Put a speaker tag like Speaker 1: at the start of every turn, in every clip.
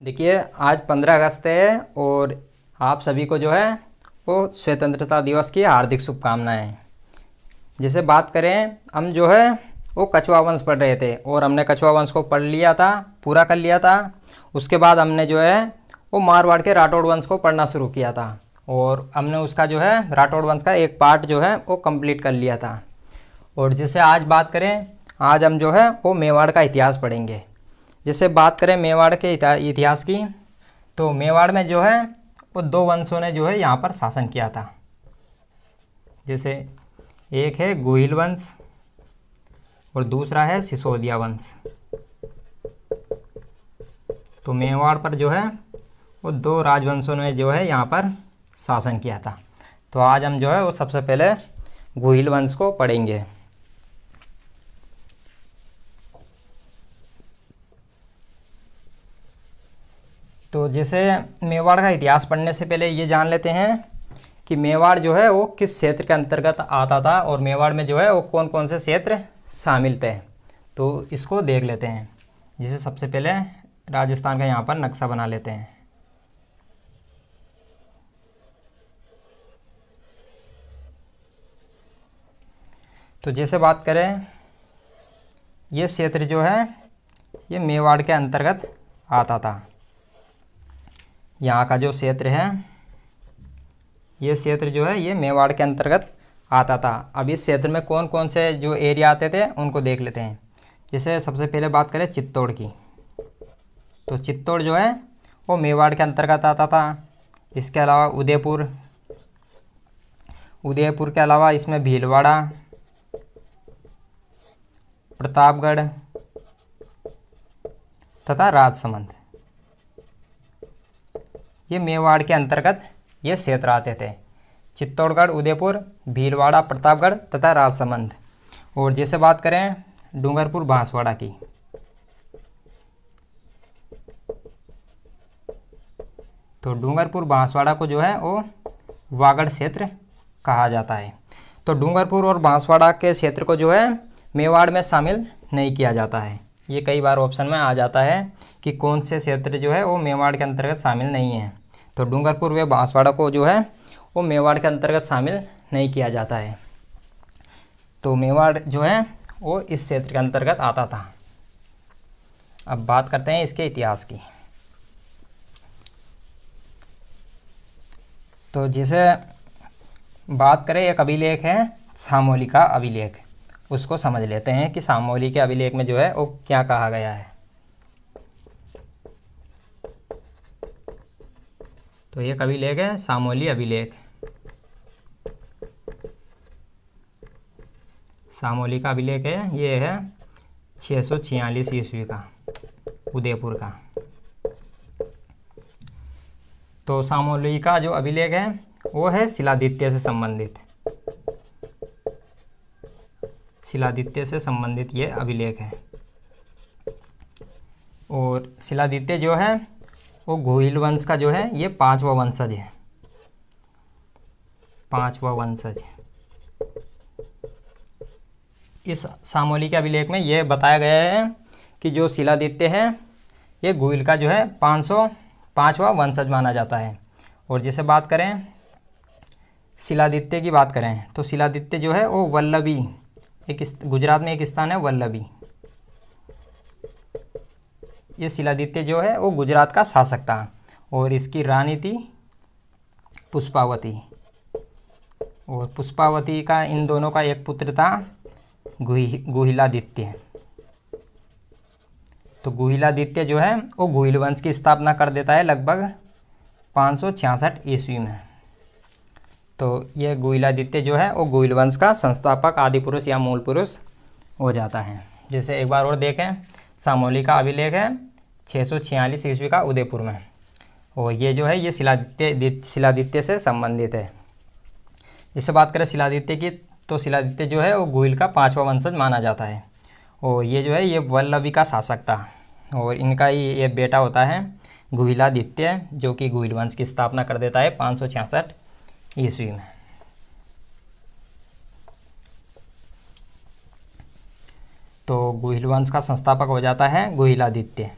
Speaker 1: देखिए, आज 15 अगस्त है और आप सभी को जो है वो स्वतंत्रता दिवस की हार्दिक शुभकामनाएं। जैसे बात करें, हम जो है वो कछुआ वंश पढ़ रहे थे और हमने कछुआ वंश को पढ़ लिया था, पूरा कर लिया था। उसके बाद हमने जो है वो मारवाड़ के राठौड़ वंश को पढ़ना शुरू किया था और हमने उसका जो है राठौड़ वंश का एक पार्ट जो है वो कंप्लीट कर लिया था। और जैसे आज बात करें, आज हम जो है वो मेवाड़ का इतिहास पढ़ेंगे। जैसे बात करें मेवाड़ के इतिहास की, तो मेवाड़ में जो है वो दो वंशों ने जो है यहाँ पर शासन किया था। जैसे एक है गोहिल वंश और दूसरा है सिसोदिया वंश। तो मेवाड़ पर जो है वो दो राजवंशों ने जो है यहाँ पर शासन किया था। तो आज हम जो है वो सबसे पहले गोहिल वंश को पढ़ेंगे। तो जैसे मेवाड़ का इतिहास पढ़ने से पहले ये जान लेते हैं कि मेवाड़ जो है वो किस क्षेत्र के अंतर्गत आता था और मेवाड़ में जो है वो कौन कौन से क्षेत्र शामिल थे। तो इसको देख लेते हैं। जैसे सबसे पहले राजस्थान का यहाँ पर नक्शा बना लेते हैं। तो जैसे बात करें, ये क्षेत्र जो है ये मेवाड़ के अंतर्गत आता था। यहाँ का जो क्षेत्र है, ये क्षेत्र जो है ये मेवाड़ के अंतर्गत आता था। अब इस क्षेत्र में कौन कौन से जो एरिया आते थे उनको देख लेते हैं। जैसे सबसे पहले बात करें चित्तौड़ की, तो चित्तौड़ जो है वो मेवाड़ के अंतर्गत आता था। इसके अलावा उदयपुर के अलावा इसमें भीलवाड़ा, प्रतापगढ़ तथा राजसमंद, ये मेवाड़ के अंतर्गत ये क्षेत्र आते थे। चित्तौड़गढ़, उदयपुर, भीलवाड़ा, प्रतापगढ़ तथा राजसमंद। और जैसे बात करें डूंगरपुर बांसवाड़ा की, तो डूंगरपुर बांसवाड़ा को जो है वो वागड़ क्षेत्र कहा जाता है। तो डूंगरपुर और बांसवाड़ा के क्षेत्र को जो है मेवाड़ में शामिल नहीं किया जाता है। ये कई बार ऑप्शन में आ जाता है कि कौन से क्षेत्र जो है वो मेवाड़ के अंतर्गत शामिल नहीं है। तो डूंगरपुर व बांसवाड़ा को जो है वो मेवाड़ के अंतर्गत शामिल नहीं किया जाता है। तो मेवाड़ जो है वो इस क्षेत्र के अंतर्गत आता था। अब बात करते हैं इसके इतिहास की। तो जैसे बात करें, एक अभिलेख है सामोली का अभिलेख, उसको समझ लेते हैं कि सामोली के अभिलेख में जो है वो क्या कहा गया है। तो एक अभिलेख है सामोली अभिलेख। सामोली का अभिलेख है, ये है 646 ईस्वी का, उदयपुर का। तो सामोली का जो अभिलेख है वो है शिलादित्य से संबंधित। शिलादित्य से संबंधित ये अभिलेख है। और शिलादित्य जो है वो गोहिल वंश का जो है ये पांचवा वंशज है। पांचवा वंशज। इस सामोली के अभिलेख में ये बताया गया है कि जो शिलादित्य है ये गोहिल का जो है 505वां वंशज माना जाता है। और जैसे बात करें शिलादित्य की बात करें, तो शिलादित्य जो है वो वल्लभी, एक गुजरात में एक स्थान है वल्लभी। ये शिलादित्य जो है वो गुजरात का शासक था और इसकी रानी थी पुष्पावती। और पुष्पावती का इन दोनों का एक पुत्र था गुहिलादित्य। तो गुहिलादित्य जो है वो गुहिल वंश की स्थापना कर देता है लगभग 566 ईस्वी में। तो ये गुहिलादित्य जो है वो गुहिल वंश का संस्थापक, आदि पुरुष या मूल पुरुष हो जाता है। जैसे एक बार और देखें, सामोली का अभिलेख है 646 ईस्वी का, उदयपुर में। और ये जो है ये शिलादित्य से संबंधित है। जिससे बात करें शिलादित्य की, तो शिलादित्य जो है वो गोहिल का 5वां वंशज माना जाता है। और ये जो है ये वल्लभी का शासक था और इनका ही ये बेटा होता है गुहिलादित्य, जो कि गोहिल वंश की स्थापना कर देता है 566 ईस्वी में। तो गोहिल वंश का संस्थापक हो जाता है गुहिलादित्य।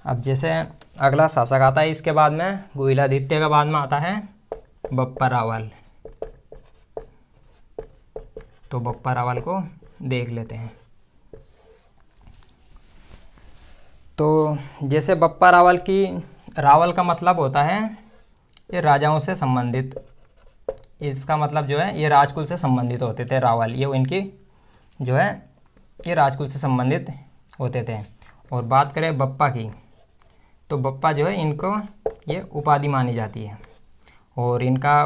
Speaker 1: अब जैसे अगला शासक आता है इसके बाद में, गुहिलादित्य के बाद में आता है बप्पा रावल। तो बप्पा रावल को देख लेते हैं। तो जैसे बप्पा रावल की, रावल का मतलब होता है ये राजाओं से संबंधित, इसका मतलब जो है ये राजकुल से संबंधित होते थे रावल, ये इनकी जो है ये राजकुल से संबंधित होते थे। और बात करें बप्पा की, तो बप्पा जो है इनको ये उपाधि मानी जाती है। और इनका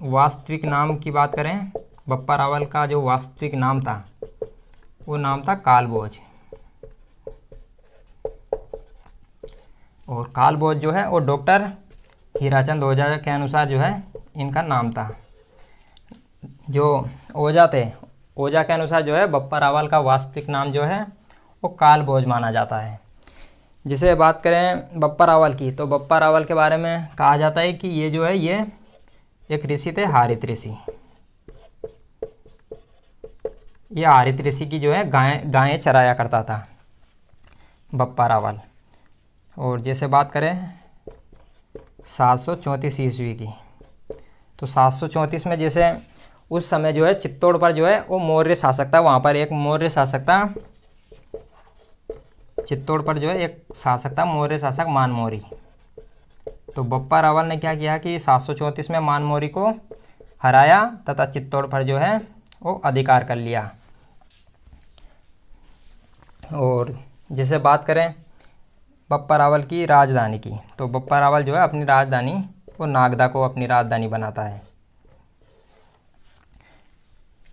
Speaker 1: वास्तविक नाम की बात करें, बप्पा रावल का जो वास्तविक नाम था वो नाम था कालभोज। और कालभोज जो है वो डॉक्टर हीराचंद ओझा के अनुसार जो है इनका नाम था। जो ओझा थे, ओझा के अनुसार जो है बप्पा रावल का वास्तविक नाम जो है वो कालभोज माना जाता है। जिसे बात करें बप्पा रावल की, तो बप्पा रावल के बारे में कहा जाता है कि ये जो है ये एक ऋषि थे, हारित ऋषि। ये हारित ऋषि की जो है गायें चराया करता था बप्पा रावल। और जैसे बात करें 734 ईस्वी की, तो 734 में जैसे उस समय जो है चित्तौड़ पर जो है वो मौर्य शासक था, वहाँ पर एक मौर्य शासक था। चित्तौड़ पर जो है एक शासक था मौर्य शासक मानमौरी। तो बप्पा रावल ने क्या किया कि 734 में मानमौरी को हराया तथा चित्तौड़ पर जो है वो अधिकार कर लिया। और जैसे बात करें बप्पा रावल की राजधानी की, तो बप्पा रावल जो है अपनी राजधानी वो नागदा को अपनी राजधानी बनाता है।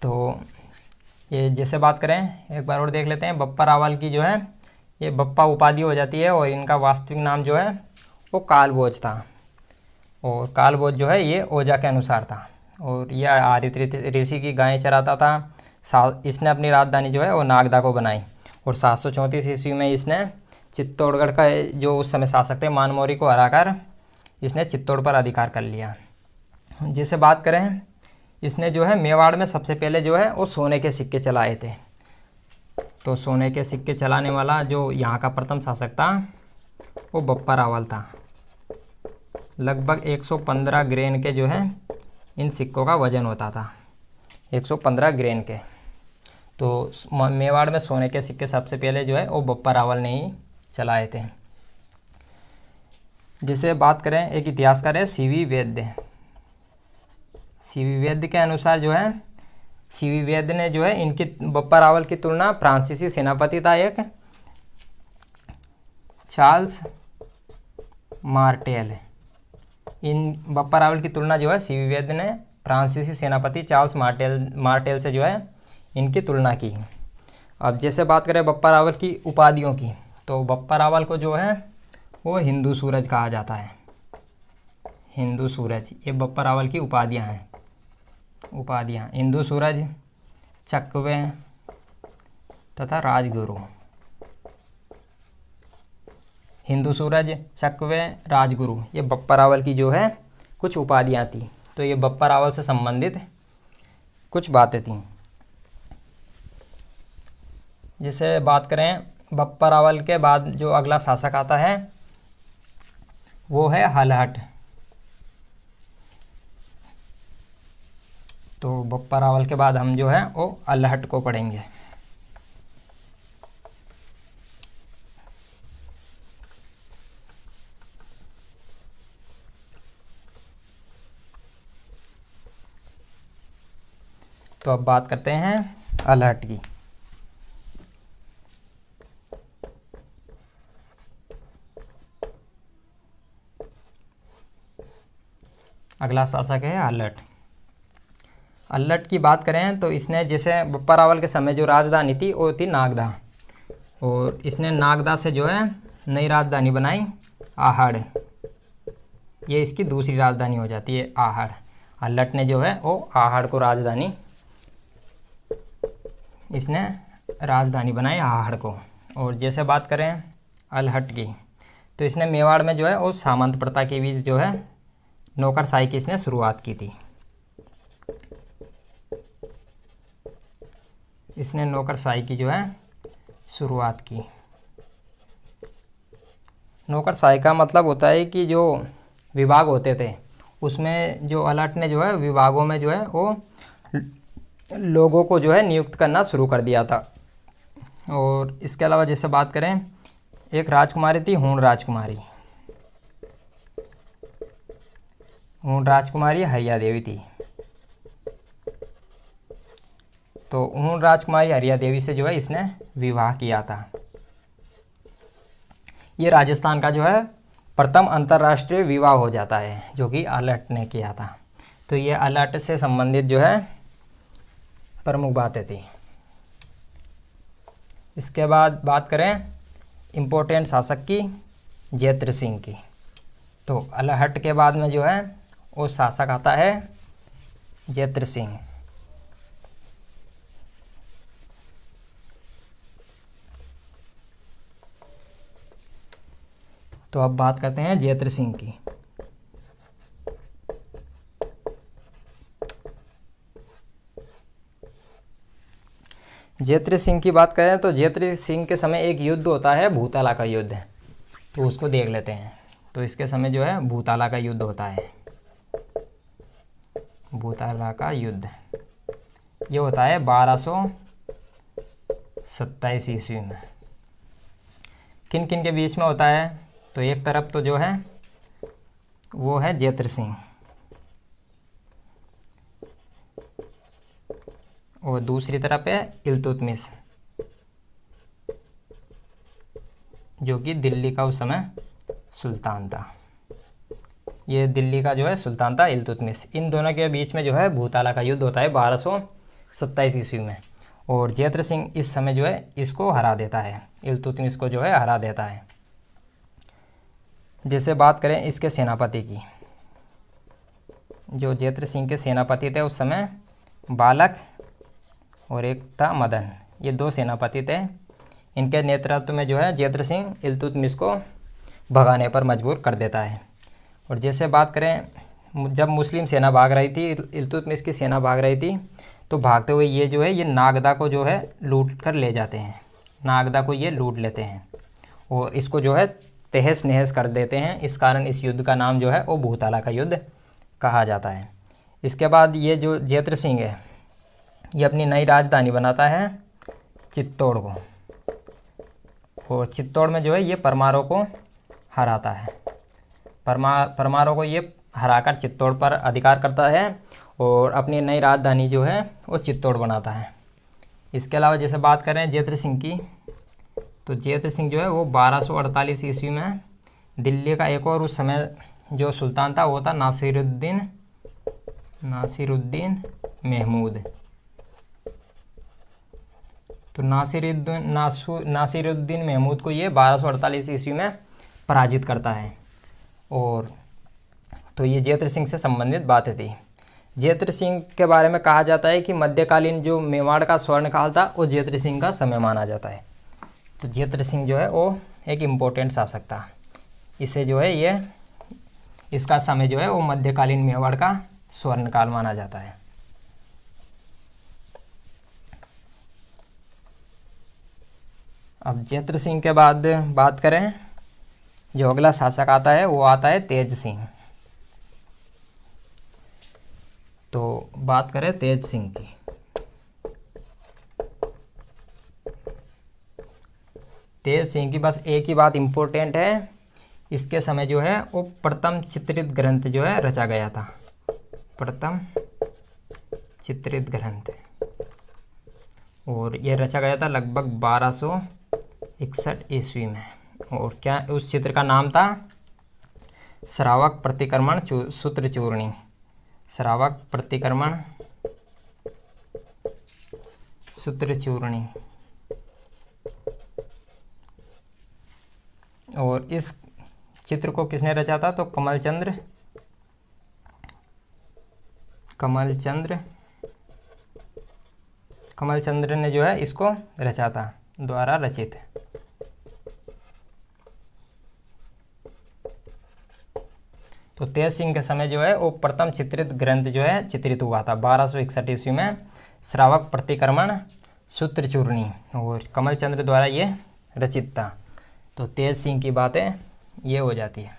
Speaker 1: तो ये जैसे बात करें एक बार और देख लेते हैं, बप्पा रावल की जो है ये बप्पा उपाधि हो जाती है और इनका वास्तविक नाम जो है वो कालभोज था। और कालभोज जो है ये ओझा के अनुसार था। और यह हारित ऋषि की गायें चराता था। इसने अपनी राजधानी जो है वो नागदा को बनाई। और 734 ईस्वी में इसने चित्तौड़गढ़ का जो उस समय शासक थे मानमौरी को हराकर इसने चित्तौड़ पर अधिकार कर लिया। जैसे बात करें इसने जो है मेवाड़ में सबसे पहले जो है वो सोने के सिक्के चलाए थे। तो सोने के सिक्के चलाने वाला जो यहाँ का प्रथम शासक था वो बप्पा रावल था। लगभग 115 ग्रेन के जो है इन सिक्कों का वजन होता था, 115 ग्रेन के। तो मेवाड़ में सोने के सिक्के सबसे पहले जो है वो बप्पा रावल ने ही चलाए थे। जिसे बात करें एक इतिहासकार है सीवी वैद्य। सीवी वैद्य के अनुसार जो है सीवी वैद्य ने जो है इनकी बप्पा रावल की तुलना फ्रांसीसी सेनापति था एक चार्ल्स मार्टेल। इन बप्पा रावल की तुलना जो है सीवी वैद्य ने फ्रांसीसी सेनापति चार्ल्स मार्टेल से जो है इनकी तुलना की। अब जैसे बात करें बप्पा रावल की उपाधियों की, तो बप्पा रावल को जो है वो हिंदू सूरज कहा जाता है। हिंदू सूरज, ये बप्पा रावल की उपाधियां हैं। उपाधियां हिंदू सूरज, चकवे तथा राजगुरु। हिंदू सूरज, चकवे, राजगुरु, ये बप्पा रावल की जो है कुछ उपाधियां थी। तो ये बप्पा रावल से संबंधित कुछ बातें थीं। जैसे बात करें बप्पा रावल के बाद जो अगला शासक आता है वो है हलहट। तो बप्पा रावल के बाद हम जो है वो हलहट को पढ़ेंगे। तो अब बात करते हैं हलहट की। अगला शासक है हलहट। हलहट की बात करें तो इसने जैसे बप्पा रावल के समय जो राजधानी थी वो थी नागदा। और इसने नागदा से जो है नई राजधानी बनाई आहड़। ये इसकी दूसरी राजधानी हो जाती है आहड़। हलहट ने जो है वो आहड़ को राजधानी, इसने राजधानी बनाई आहड़ को। और जैसे बात करें हलहट की, तो इसने मेवाड़ में जो है वो सामंत प्रथा की भी जो है नौकरशाही की इसने शुरुआत की थी। इसने नौकरशाही की जो है शुरुआत की। नौकरशाही का मतलब होता है कि जो विभाग होते थे उसमें जो अलर्ट ने जो है विभागों में जो है वो लोगों को जो है नियुक्त करना शुरू कर दिया था। और इसके अलावा जैसे बात करें, एक राजकुमारी थी हूण राजकुमारी। हूण राजकुमारी हरिया देवी थी। तो हूण राजकुमारी हरिया देवी से जो है इसने विवाह किया था। ये राजस्थान का जो है प्रथम अंतर्राष्ट्रीय विवाह हो जाता है जो कि अलर्ट ने किया था। तो ये अलर्ट से संबंधित जो है प्रमुख बातें थी। इसके बाद बात करें इम्पोर्टेंट शासक की, जयद्रथ सिंह की। तो अलर्ट के बाद में जो है वो शासक आता है जयद्रथ सिंह। तो अब बात करते हैं जयद्रथ सिंह की। जयद्रथ सिंह की बात करें तो जयद्रथ सिंह के समय एक युद्ध होता है, भूताला का युद्ध। तो उसको देख लेते हैं। तो इसके समय जो है भूताला का युद्ध होता है। भूताला का युद्ध ये होता है 1227 ईस्वी में। किन किन के बीच में होता है? तो एक तरफ तो जो है वो है जयद्रथ सिंह और दूसरी तरफ है इल्तुतमिश, जो कि दिल्ली का उस समय सुल्तान था। ये दिल्ली का जो है सुल्तान था इल्तुतमिश। इन दोनों के बीच में जो है भूताला का युद्ध होता है 1227 ईस्वी में। और जयद्रथ सिंह इस समय जो है इसको हरा देता है, इल्तुतमिश को जो है हरा देता है। जैसे बात करें इसके सेनापति की, जो जयद्रथ सिंह के सेनापति थे उस समय बालक और एक था मदन, ये दो सेनापति थे। इनके नेतृत्व में जो है जयद्रथ सिंह इल्तुतमिश को भगाने पर मजबूर कर देता है। और जैसे बात करें जब मुस्लिम सेना भाग रही थी, इल्तुतमिश की सेना भाग रही थी, तो भागते हुए ये जो है ये नागदा को जो है लूट कर ले जाते हैं। नागदा को ये लूट लेते हैं और इसको जो है तहस नहस कर देते हैं। इस कारण इस युद्ध का नाम जो है वो भूताला का युद्ध कहा जाता है। इसके बाद ये जो जयद्रथ सिंह है ये अपनी नई राजधानी बनाता है चित्तौड़ को। और चित्तौड़ में जो है ये परमारों को हराता है। परमारों को ये हराकर चित्तौड़ पर अधिकार करता है और अपनी नई राजधानी जो है वो चित्तौड़ बनाता है। इसके अलावा जैसे बात करें जयद्रथ सिंह की, तो जयद्रथ सिंह जो है वो 1248 ईस्वी में दिल्ली का एक और उस समय जो सुल्तान था वो था नासिरुद्दीन महमूद। तो नासिरुद्दीन महमूद को ये 1248 ईस्वी में पराजित करता है। और तो ये जयद्रथ सिंह से संबंधित बातें थी। जयद्रथ सिंह के बारे में कहा जाता है कि मध्यकालीन जो मेवाड़ का स्वर्णकाल था वो जयद्रथ सिंह का समय माना जाता है। तो जयद्रथ सिंह जो है वो एक इम्पोर्टेंट शासक था। इसे जो है ये इसका समय जो है वो मध्यकालीन मेवाड़ का स्वर्णकाल माना जाता है। अब जयद्रथ सिंह के बाद बात करें, जो अगला शासक आता है वो आता है तेज सिंह। तो बात करें तेज सिंह की, तेज सिंह की बस एक ही बात इम्पोर्टेंट है, इसके समय जो है वो प्रथम चित्रित ग्रंथ जो है रचा गया था। प्रथम चित्रित ग्रंथ, और ये रचा गया था लगभग 1261 ईस्वी में। और क्या उस चित्र का नाम था? श्रावक प्रतिक्रमण सूत्र चूर्णी। श्रावक प्रतिक्रमण सूत्र चूर्णी। और इस चित्र को किसने रचा था? तो कमलचंद्र ने जो है इसको रचा था, द्वारा रचित। तो तेज सिंह के समय जो है वो प्रथम चित्रित ग्रंथ जो है चित्रित हुआ था 1261 ईस्वी में, श्रावक प्रतिक्रमण सूत्र चूर्णी, और कमलचंद्र द्वारा ये रचित था। तो तेज सिंह की बातें ये हो जाती है।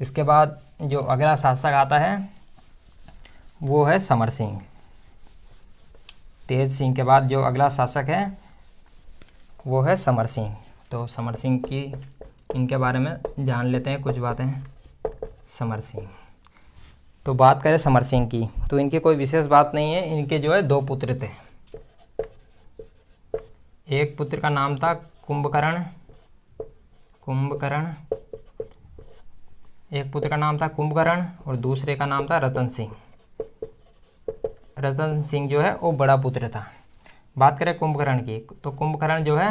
Speaker 1: इसके बाद जो अगला शासक आता है वो है समर सिंह। तेज सिंह के बाद जो अगला शासक है वो है समर सिंह। तो समर सिंह की इनके बारे में जान लेते हैं कुछ बातें। समर सिंह, तो बात करें समर सिंह की तो इनकी कोई विशेष बात नहीं है। इनके जो है 2 पुत्र थे। एक पुत्र का नाम था कुंभकर्ण, एक पुत्र का नाम था कुंभकर्ण और दूसरे का नाम था रतन सिंह। रतन सिंह जो है वो बड़ा पुत्र था। बात करें कुंभकर्ण की तो कुंभकर्ण जो है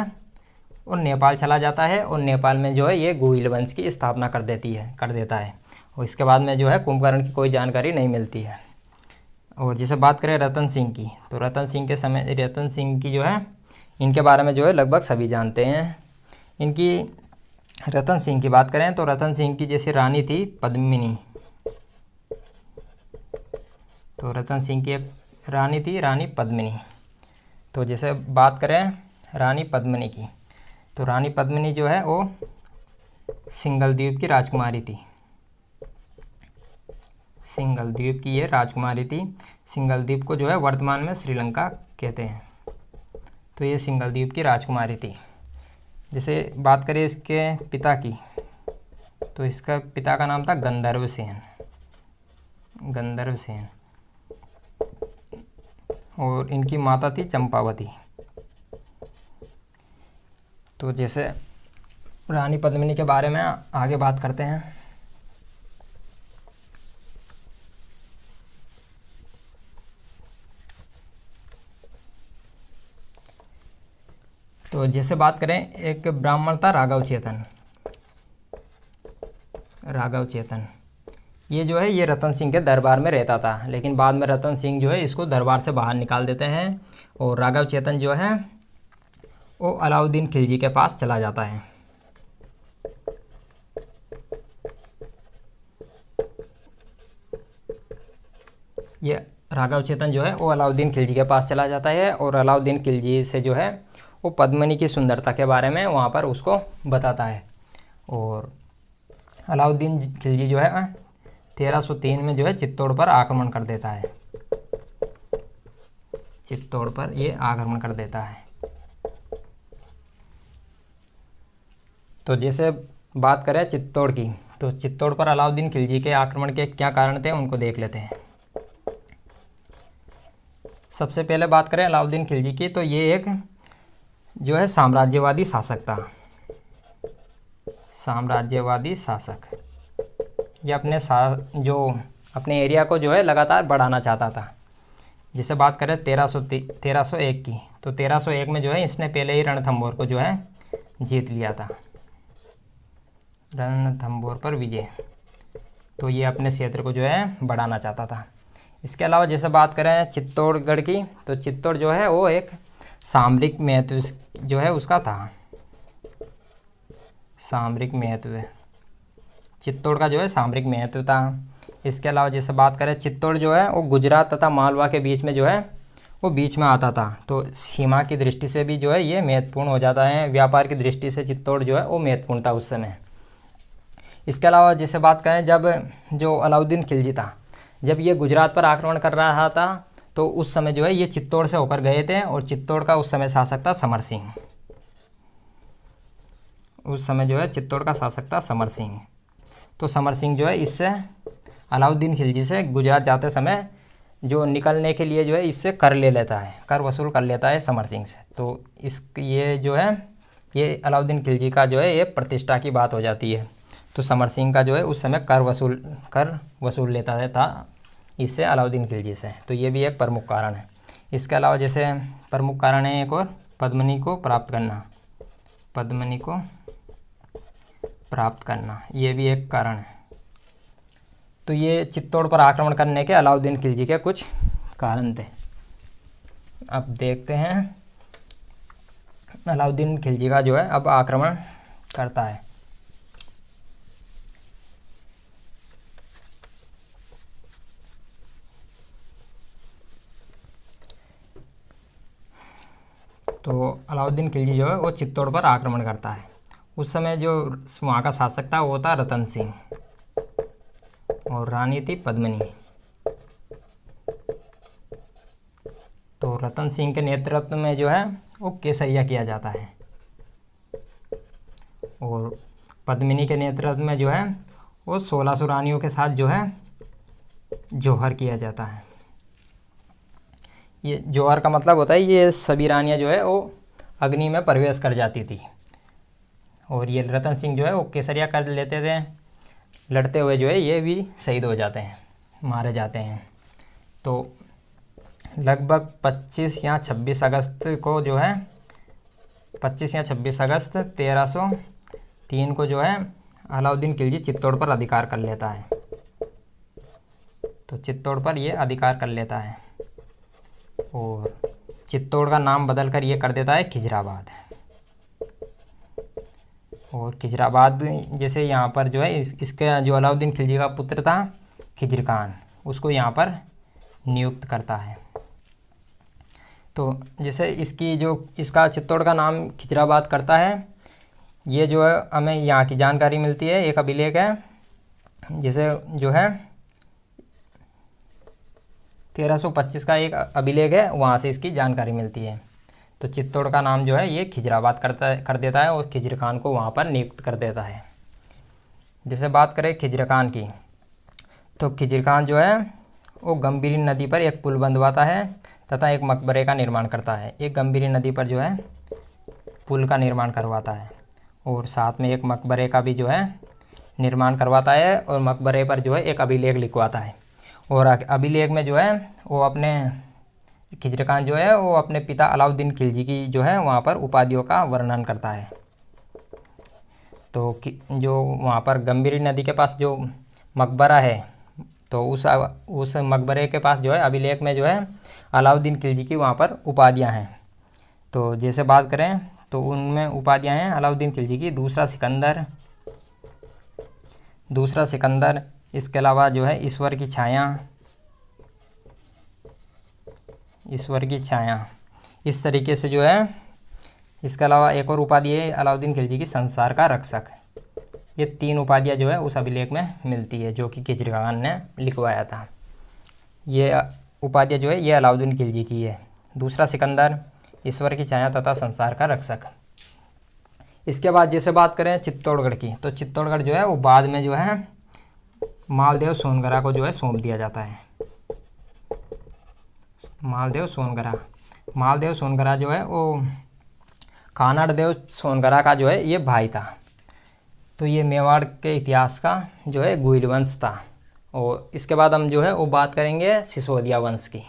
Speaker 1: वो नेपाल चला जाता है और नेपाल में जो है ये गोइल वंश की स्थापना कर देता है और इसके बाद में जो है कुंभकर्ण की कोई जानकारी नहीं मिलती है। और जैसे बात करें रतन सिंह की तो रतन सिंह की जो है इनके बारे में जो है लगभग सभी जानते हैं। रतन सिंह की बात करें तो रतन सिंह की जैसे रानी थी पद्मिनी। तो रतन सिंह की एक रानी थी, रानी पद्मिनी। तो जैसे बात करें रानी पद्मिनी की तो रानी पद्मिनी जो है वो सिंघल द्वीप की राजकुमारी थी। सिंघल द्वीप की ये राजकुमारी थी। सिंघल द्वीप को जो है वर्तमान में श्रीलंका कहते हैं। तो ये सिंघल द्वीप की राजकुमारी थी। जैसे बात करें इसके पिता की तो इसका पिता का नाम था गंधर्व सेन और इनकी माता थी चंपावती। तो जैसे रानी पद्मिनी के बारे में आगे बात करते हैं। तो जैसे बात करें एक ब्राह्मण था राघव चेतन। ये जो है ये रतन सिंह के दरबार में रहता था, लेकिन बाद में रतन सिंह जो है इसको दरबार से बाहर निकाल देते हैं और राघव चेतन जो है वो अलाउद्दीन खिलजी के पास चला जाता है। ये राघव चेतन जो है वो अलाउद्दीन खिलजी के पास चला जाता है और अलाउद्दीन खिलजी से जो है वो पद्मिनी की सुंदरता के बारे में वहाँ पर उसको बताता है। और अलाउद्दीन खिलजी जो है 1303 में जो है चित्तौड़ पर आक्रमण कर देता है। तो जैसे बात करें चित्तौड़ की तो चित्तौड़ पर अलाउद्दीन खिलजी के आक्रमण के क्या कारण थे उनको देख लेते हैं। सबसे पहले बात करें अलाउद्दीन खिलजी की तो ये एक जो है साम्राज्यवादी शासक। ये अपने एरिया को जो है लगातार बढ़ाना चाहता था। जैसे बात करें 1301 की तो 1301 में जो है इसने पहले ही रणथंभौर को जो है जीत लिया था। रणथंभौर पर विजय। तो ये अपने क्षेत्र को जो है बढ़ाना चाहता था। इसके अलावा जैसे बात करें चित्तौड़गढ़ की तो चित्तौड़ जो है वो एक सामरिक महत्व जो है उसका था। चित्तौड़ का जो है सामरिक महत्व था। इसके अलावा जैसे बात करें चित्तौड़ जो है वो गुजरात तथा मालवा के बीच में जो है वो बीच में आता था। तो सीमा की दृष्टि से भी जो है ये महत्वपूर्ण हो जाता है। व्यापार की दृष्टि से चित्तौड़ जो है वो महत्वपूर्ण था उस समय। इसके अलावा जैसे बात करें जब जो अलाउद्दीन खिलजी था जब ये गुजरात पर आक्रमण कर रहा था तो उस समय जो है ये चित्तौड़ से होकर गए थे और चित्तौड़ का उस समय शासक था समर सिंह। तो समर सिंह जो है इससे अलाउद्दीन खिलजी से गुजरात जाते समय जो निकलने के लिए जो है इससे कर वसूल कर लेता है समर सिंह से। तो ये जो है ये अलाउद्दीन खिलजी का जो है ये प्रतिष्ठा की बात हो जाती है। तो समर सिंह का जो है उस समय कर वसूल लेता था इससे अलाउद्दीन खिलजी से। तो ये भी एक प्रमुख कारण है। इसके अलावा जैसे प्रमुख कारण है एक और पद्मिनी को प्राप्त करना ये भी एक कारण है। तो ये चित्तौड़ पर आक्रमण करने के अलाउद्दीन खिलजी के कुछ कारण थे। अब देखते हैं अलाउद्दीन खिलजी का जो है अब आक्रमण करता है। तो अलाउद्दीन खिलजी जो है वो चित्तौड़ पर आक्रमण करता है उस समय जो वहाँ का शासक था वो था रतन सिंह और रानी थी पद्मिनी। तो रतन सिंह के नेतृत्व में जो है वो केसरिया किया जाता है और पद्मिनी के नेतृत्व में जो है वो 1600 रानियों के साथ जो है जौहर किया जाता है। ये जौहर का मतलब होता है ये सभी रानियाँ जो है वो अग्नि में प्रवेश कर जाती थी और ये रतन सिंह जो है वो केसरिया कर लेते थे। लड़ते हुए जो है ये भी शहीद हो जाते हैं, मारे जाते हैं। तो लगभग 25 या 26 अगस्त को जो है 25 या 26 अगस्त 1303 को जो है अलाउद्दीन खिलजी चित्तौड़ पर अधिकार कर लेता है। तो चित्तौड़ पर ये अधिकार कर लेता है और चित्तौड़ का नाम बदलकर ये कर देता है खिजराबाद। और खिजराबाद जैसे यहाँ पर जो है इसके जो अलाउद्दीन खिलजी का पुत्र था खिजर खान, उसको यहाँ पर नियुक्त करता है। तो जैसे इसका चित्तौड़ का नाम खिजराबाद करता है, ये जो है हमें यहाँ की जानकारी मिलती है। एक अभिलेख है जैसे जो है 1325 का एक अभिलेख है, वहाँ से इसकी जानकारी मिलती है। तो चित्तौड़ का नाम जो है ये खिजराबाद कर देता है और खिजर खान को वहाँ पर नियुक्त कर देता है। जैसे बात करें खिजर खान की, तो खिजर खान जो है वो गंभीरी नदी पर एक पुल बंधवाता है तथा एक मकबरे का निर्माण करता है। एक गंभीरी नदी पर जो है पुल का निर्माण करवाता है और साथ में एक मकबरे का भी जो है निर्माण करवाता है और मकबरे पर जो है एक अभिलेख लिखवाता है। और अभिलेख में जो है वो अपने खिजर खान जो है वो अपने पिता अलाउद्दीन खिलजी की जो है वहाँ पर उपाधियों का वर्णन करता है। तो जो वहाँ पर गंभीरी नदी के पास जो मकबरा है, तो उस मकबरे के पास जो है अभिलेख में जो है अलाउद्दीन खिलजी की वहाँ पर उपाधियाँ हैं। तो जैसे बात करें तो उनमें उपाधियाँ हैं अलाउद्दीन खिलजी की दूसरा सिकंदर, इसके अलावा जो है ईश्वर की छाया, इस तरीके से जो है। इसके अलावा एक और उपाधि है अलाउद्दीन खिलजी की संसार का रक्षक। ये 3 उपाधियाँ जो है उस अभिलेख में मिलती है जो कि खिजर खान ने लिखवाया था। ये उपाधियाँ जो है ये अलाउद्दीन खिलजी की है, दूसरा सिकंदर, ईश्वर की छाया तथा संसार का रक्षक। इसके बाद जैसे बात करें चित्तौड़गढ़ की, तो चित्तौड़गढ़ जो है वो बाद में जो है मालदेव सोनगरा को जो है सौंप दिया जाता है। मालदेव सोनगरा जो है वो कानाड़देव सोनगरा का जो है ये भाई था। तो ये मेवाड़ के इतिहास का जो है गुइल वंश था। और इसके बाद हम जो है वो बात करेंगे सिसोदिया वंश की।